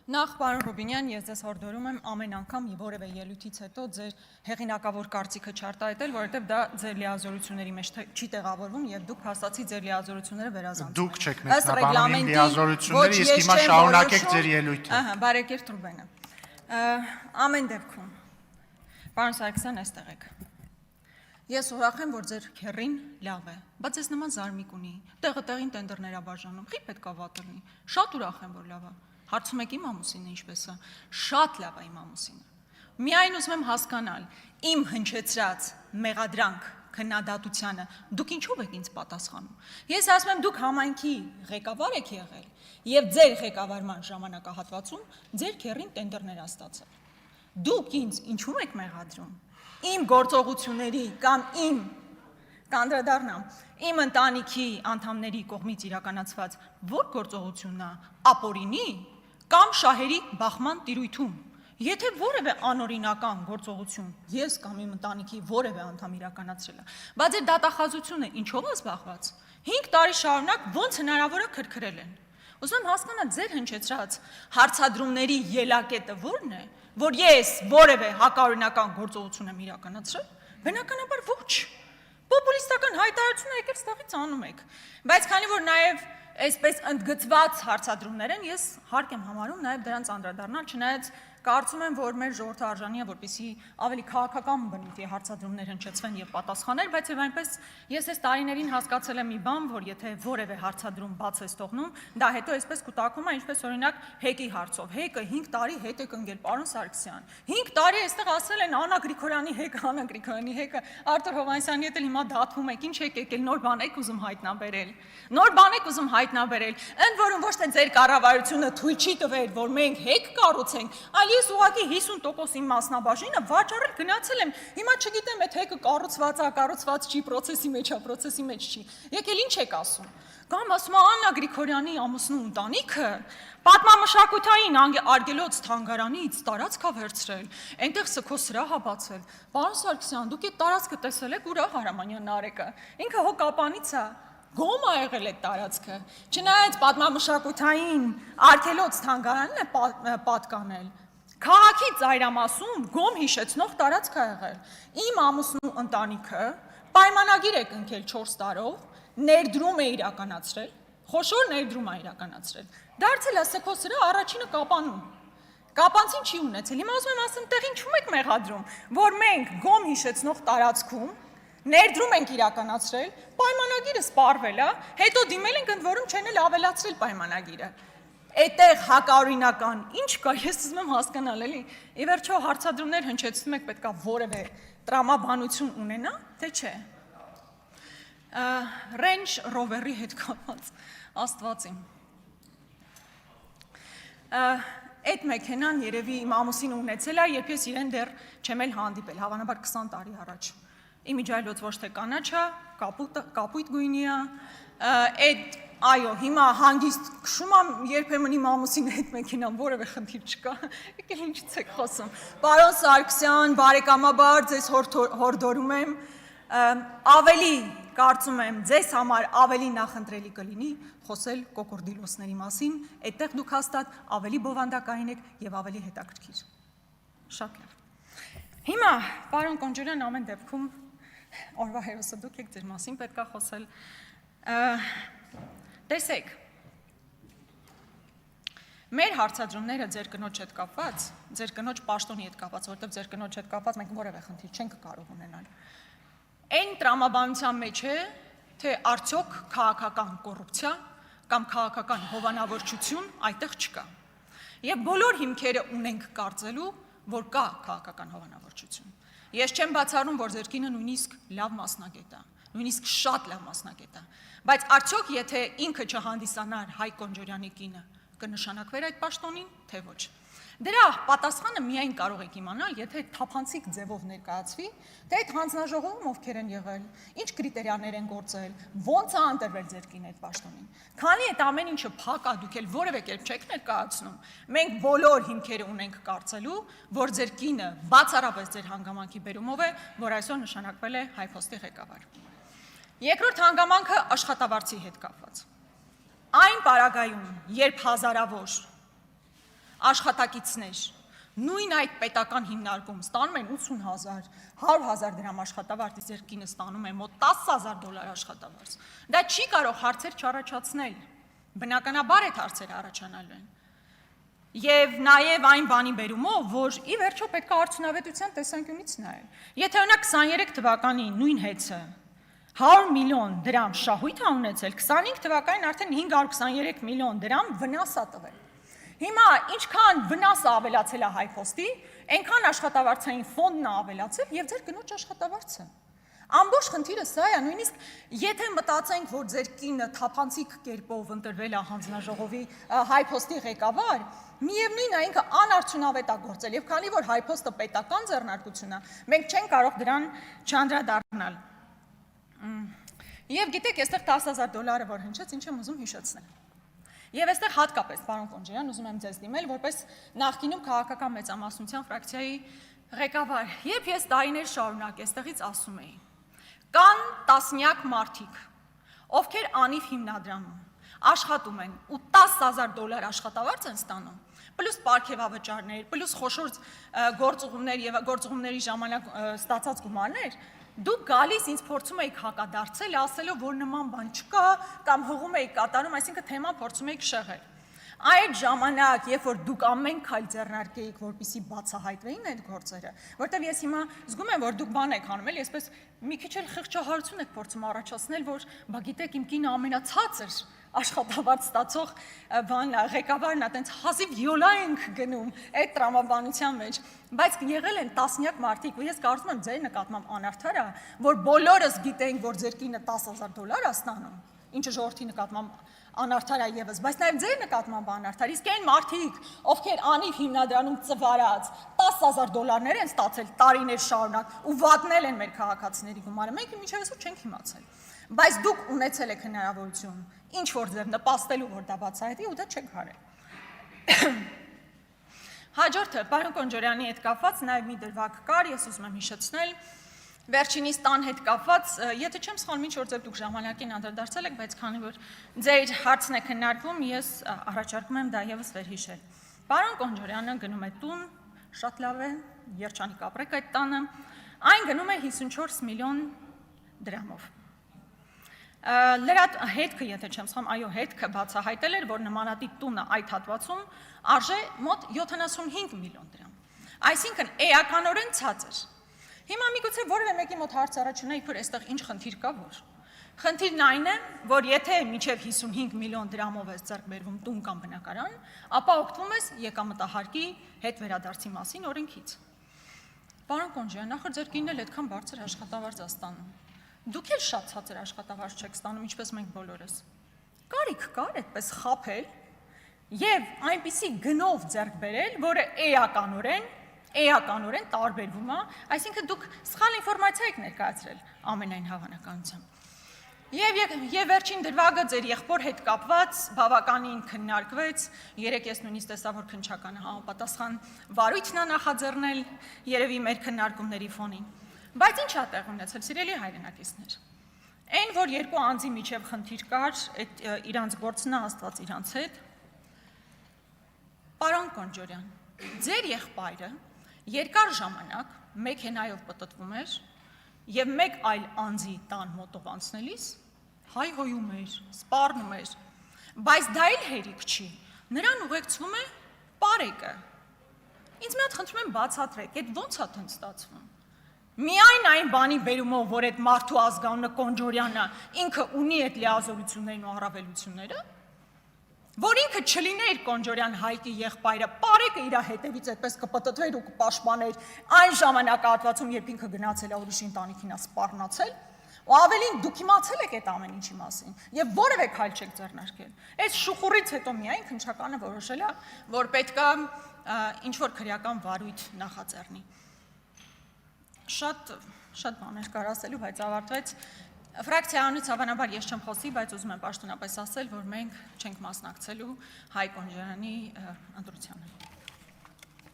Նախ պարոն Ռուբինյան, ես ձեզ հորդորում եմ ամեն անգամ որևէ ելույթից հետո ձեր հեղինակավոր կարծիքը չարտահայտել, որովհետև դա ձեր լիազորությունների մեջ չի տեղավորվում եւ դուք հաստատի ձեր լիազորությունները վերազանցում։ Դուք չեք մեկնաբանում իմ լիազորությունները, իսկ հիմա շարունակեք ձեր ելույթը։ Ահա, բարեկերտ Ռուբենը։ Ամեն դեպքում, պարոն Սարգսյան, այստեղ եք։ Ես ուրախ եմ, որ ձեր քեռին լավ է, բայց ես նման զարմիկ ունի, տեղը տեղին տենդերներ բաժանում, խի պետք է վատ լինի։ Շատ ուրախ եմ, որ լավ է։ Հարցում եք իմ ամուսինը ինչպես է, շատ լավ է իմ ամուսինը։ Միայն ուզում եմ հասկանալ, իմ հնչեցրած մեղադրանք քննադատությանը դուք ինչով եք ինձ պատասխանում։ Ես ասում եմ, դուք համայնքի ղեկավար եք եղել եւ ձեր ղեկավարման ժամանակահատվածում ձեր քեռին տենդերներ ա ստացել։ Դուք ինձ ինչու եք մեղադրում։ Իմ գործողությունների կամ իմ կանդրադառնամ, իմ ընտանիքի անդամների կողմից իրականացված որ գործողությունն է ապօրինի կամ շահերի բախման տիրույթում։ Եթե որևէ անօրինական գործողություն ես կամ իմ ընտանիքի որևէ անդամ իրականացրել է, բայց այդ դատախազությունը ինչով է զբաղված, 5 տարի շարունակ ոնց հնարավոր է քրքրել են։ Ուզում եմ հասկանալ ձեր հնչեցրած հարցադրումների ելակետը որն է, որ ես որևէ հակաօրինական գործողություն եմ իրականացրել, բնականաբար ոչ։ Պոպուլիստական հայտարարությունը եկել ստեղից անում եք, բայց քանի որ նաև այսպես ընդգծված հարցադրումներ են, ես հարկ եմ համարում նաև դրանց անդրադառնալ, չնայած կարծում եմ, որ մեր ժողովուրդը արժանի է, որպեսզի ավելի քաղաքական բնույթի հարցադրումներ հնչեցվեն եւ պատասխաներ, բայց եւ այնպես ես այս տարիներին հասկացել եմ մի բան, որ եթե որևէ հարցադրում բաց ես թողնում, դա հետո այսպես կուտակվում է, ինչպես օրինակ Հեկի հարցով։ Հեկը 5 տարի հետ է կնգել, պարոն Սարգսյան։ 5 տարի այստեղ ասել են Աննա Գրիգորյանի հեկը, Աննա Գրիգորյանի հեկը, Արտուր Հովհաննիսյանի հետ էլ հիմա դատվում եք, ինչ եք եկել, նոր բան եք ուզում հայտնաբերել։ Նոր բան եք ուզում հայտնաբերել։ Ընդ որում ոչ թե ձեր կառավարությունը թույլ չի տվել, որ մենք հեկ կառուցենք, այլ ես ուղղակի 50% իմ մասնաբաժինը վաճառել գնացել եմ։ Հիմա չգիտեմ, այդ հեկը կառուցված է, կառուցված չի, process-ի մեջ է, process-ի մեջ չի։ Եկել ինչ եք ասում։ Կամ ասում Աննա Գրիգորյանի ամուսնու ընտանիքը պատմամշակութային արգելոց թանգարանից տարածք է վերցրել, այնտեղ սքո սրահ է բացել։ Պարոն Սարգսյան, դուք այդ տարածքը տեսել եք Ուրախ Հարամանյան Նարեկը։ Ինքը հո կապանից է։ Գոմ է եղել այդ տարածքը։ Չնայած պատմամշակութային արգելոց թանգարանն է պատկանել։ Քաղաքի ծայրամասում գոմ հիշեցնող տարածք է եղել։ Իմ ամուսնու ընտանիքը պայմանագիր է կնքել 4 տարով, ներդրում է իրականացրել, խոշոր ներդրում է իրականացրել։ Դարձել է սքո սրահ առաջինը կապանում։ Կապանցին չի ունեցել։ Հիմա ուզում եմ ասեմ, տեղ ինչու եք մեղադրում, որ մենք գոմ հիշեցնող տարածքում ներդրում ենք իրականացրել, պայմանագիրը սպառվել է, հետո դիմել ենք ընդ որում չեն էլ ավելացրել պայմանագիրը։ Այդտեղ հակաօրինական ինչ կա, ես ուզում եմ հասկանալ, էլի։ Ի վերջո հարցադրումներ հնչեցնում եք, պետքա որևէ տրամաբանություն ունենա, թե չէ։ Range Rover-ի հետ կապված Աստվածին։ Այդ մեքենան երևի իմ ամուսինը ունեցել է, երբ ես իրեն դեռ չեմ էլ հանդիպել, հավանաբար 20 տարի առաջ։ Իմիջայլոց ոչ թե կանաչ է, կապույտ գույնի է, այդ այո, հիմա հանգիստ քշում եմ, երբեմն իմ ամուսինը այդ մեքենան որևէ խնդիր չկա, եկել ինչից եք խոսում։ Պարոն Սարգսյան, բարեկամաբար ձեզ հորդորում եմ, ավելի կարծում եմ ձեզ համար ավելի նախընտրելի կլինի խոսել կոկորդիլոսների մասին, այդտեղ դուք հաստատ ավելի բովանդակային եք եւ ավելի հետաքրքիր։ Շատ լավ։ Հիմա, պարոն Կոնջորյան, ամեն դեպքում օրվա հերոսը դուք եք, ձեր մասին պետք է խոսել։ Տեսեք, մեր հարցադրումները ձեր կնոջ հետ կապված, ձեր կնոջ պաշտոնի հետ կապված, որովհետև ձեր կնոջ հետ կապված մենք որևէ խնդիր չենք կարող ունենալ։ Այն տրամաբանության մեջ է, թե արդյոք քաղաքական կոռուպցիա կամ քաղաքական հովանավորչություն այդտեղ չկա։ Եվ բոլոր հիմքերը ունենք կարծելու, որ կա քաղաքական հովանավորչություն։ Ես չեմ բացառում, որ ձեր կինը նույնիսկ լավ մասնագետ է, նույնիսկ շատ լավ մասնագետ է, բայց արդյոք եթե ինքը չհանդիսանար Հայկ Կոնջորյանի կինը, կնշանակվեր այդ պաշտոնին, թե ոչ։ Դրա պատասխանը միայն կարող եք իմանալ, եթե թափանցիկ ձևով ներկայացվի, թե այդ հանձնաժողովում ովքեր են եղել, ինչ կրիտերիաներ են գործել, ոնց է ընտրվել ձեր կինը այդ պաշտոնին։ Քանի այդ ամեն ինչը փակ է, դուք էլ որևէ կերպ չեք ներկայացնում, մենք բոլոր հիմքերը ունենք կարծելու, որ ձեր կինը բացառապես ձեր հանգամանքի բերումով է, որ այսօր նշանակվել է Հայփոստի ղեկավար։ Երկրորդ հանգամանքը աշխատավարձի հետ կապված։ Այն պարագայում, երբ հազարավոր աշխատակիցներ նույն այդ պետական հիմնարկում ստանում են 80,000, 100,000 դրամ աշխատավարձ, իսկ կինը ստանում է մոտ $10,000 աշխատավարձ։ Դա չի կարող հարցեր չառաջացնել։ Բնականաբար այդ հարցերը առաջանալու են։ Եվ նաև այն բանի բերումով, որ ի վերջո պետք է արդյունավետության տեսանկյունից նայել։ Եթե օրինակ 23 թվականի նույն հեծը 100 միլիոն դրամ շահույթ է ունեցել, 25 թվականին արդեն 523 միլիոն դրամ վնաս է տվել։ Հիմա ինչքան վնասը ավելացել է HiPost-ի, այնքան աշխատավարձային ֆոնդն է ավելացել եւ ձեր կնոջ աշխատավարձը։ Ամբողջ խնդիրը սա է, նույնիսկ եթե մտածենք, որ ձեր կինը թափանցիկ կերպով ընտրվել է հանձնաժողովի HiPost-ի ղեկավար, միևնույն է ինքը անարդյունավետ է գործել եւ քանի որ HiPost-ը պետական ձեռնարկություն է, մենք չենք կարող դրան չանդրադառնալ։ Եվ գիտեք, այստեղ $10,000 որ հնչեց, ինչ եմ ուզում հիշեցնել։ Եվ այստեղ հատկապես, պարոն Կոնջարյան, ուզում եմ ձեզ դիմել, որպես նախկինում քաղաքական մեծամասնության ֆրակցիայի ղեկավար, երբ ես տարիներ շարունակ այստեղից ասում էի, կան տասնյակ մարդիկ, ովքեր անիվ հիմնադրամում աշխատում են ու $10,000 աշխատավարձ են ստանում, պլյուս պարգևավճարներ, պլյուս խոշոր գործուղումներ եւ գործուղումների ժամանակ ստացած գումարներ, դուք գալիս ինձ փորձում եք հակադարձել, ասելով, որ նման բան չկա, կամ հողում եք կատարում, այսինքն թեման փորձում եք շեղել։ Այդ ժամանակ, երբ որ դուք ամեն քայլ ձեռնարկեիք, որպեսզի բացահայտվեին այդ գործերը, որտեղ ես հիմա զգում եմ, որ դուք բան եք անում, էլի, այսպես մի քիչ էլ խղճահարություն եք փորձում առաջացնել, որ բա գիտեք, իմ կինը ամենացածր աշխատավարձ ստացող բանն է, ղեկավարն է, տենց հազիվ յոլա ենք գնում այդ տրամաբանության մեջ, բայց եղել են տասնյակ մարդիկ, ու ես կարծում եմ ձեր նկատմամբ անարդար է, որ բոլորս գիտենք, որ ձեր կինը $10,000 է ստանում, ինչը ժողովրդի նկատմամբ անարդար է ևս, բայց նաև ձեր նկատմամբ անարդար, իսկ այն մարդիկ, ովքեր անիվ հիմնադրամում ծվարած $10,000 են ստացել տարիներ շարունակ ու վատնել են մեր քաղաքացիների գումարը, մենք մինչև այսօր չենք իմացել, բայց դուք ունեցել եք հնարավորություն ինչ որ ձև նպաստելու, որ դա բացահայտվի ու դա չեք արել։ Հաջորդը, պարոն Կոնջարյանի հետ կապված նաև մի դրվագ կար, ես ուզում եմ հիշեցնել, վերջինիս տան հետ կապված, եթե չեմ սխալվում, ինչ որ ձև դուք ժամանակին անդրադարձել եք, բայց քանի որ ձեր հարցն է քննարկվում, ես առաջարկում եմ դա ևս վերհիշել։ Պարոն Կոնջարյանը գնում է տուն, շատ լավ է, երջանիկ ապրեք այդ տանը, այն գնում է 54 միլիոն դրամով։ Հետքը, եթե չեմ սխալվում, այո, հետքը բացահայտել էր, որ նմանատիպ տունը այդ հատվածում արժե մոտ 75 միլիոն դրամ։ Այսինքն էականորեն ցածր։ Հիմա միգուցե որևէ մեկի մոտ հարց առաջանա, իբր այստեղ ինչ խնդիր կա, որ։ Խնդիրն այն է, որ եթե մինչև 55 միլիոն դրամով ես ձեռք բերվում տուն կամ բնակարան, ապա օգտվում ես եկամտահարկի հետ վերադարձի մասին օրենքից։ Պարոն Կոնջարյան, նախորդ ձեր կինն էլ այդքան բարձր աշխատավարձ է ստանում։ Դուք էլ շատ ցածր աշխատավարձ չեք ստանում, ինչպես մենք բոլորս։ Կարիք կար այդպես խաբել եւ այնպիսի գնով ձեռք բերել, որը էականորեն տարբերվում է, այսինքն դուք սխալ ինֆորմացիա եք ներկայացրել ամենայն հավանականությամբ։ Եվ վերջին դրվագը ձեր եղբոր հետ կապված բավականին քննարկվեց, երեք ես նույնիսկ տեսա, որ քննչականը համապատասխան վարույթն է նախաձեռնել երևի մեր քննարկումների ֆոնին։ Բայց ինչ է տեղ ունեցել, սիրելի հայրենակիցներ։ Այն, որ երկու անձի միջև խնդիր կար, այդ իրանց գործն է Աստված իրանց հետ։ Պարոն Կոնջարյան, ձեր եղբայրը երկար ժամանակ մեքենայով պտտվում էր եւ մեկ այլ անձի տան մոտով անցնելիս հայհոյում էր, սպառնում էր, բայց դա էլ հերիք չի։ Նրան ուղեկցվում է պարեկը։ Ինձ մի հատ խնդրում եմ բացատրեք, այդ ո՞նց է տենց ստացվում։ Միայն այն բանի բերումով, որ այդ մարդու ազգանունը Կոնջարյանը ինքը ունի այդ լիազորություններն ու առավելությունները, որ ինքը չլիներ Կոնջարյան Հայկի եղբայրը, պարեկը իր հետևից այդպես կպտտվեր ու կպաշտպաներ այն ժամանակահատվածում, երբ ինքը գնացել է ուրիշի ընտանիքին է սպառնացել, ու ավելին դուք իմացել եք այդ ամեն ինչի մասին եւ որևէ քայլ չեք ձեռնարկել։ Այս շուխուրից հետո միայն քննչականը որոշել է, որ պետքա ինչ որ քրեական վարույթ նախաձեռնի։ Շատ բաներ կար ասելու, բայց ավարտվեց։ Ֆրակցիաանից հավանաբար ես չեմ խոսի, բայց ուզում եմ պաշտոնապես ասել, որ մենք չենք մասնակցելու Հայ Կոնջարյանի ընտրությանը։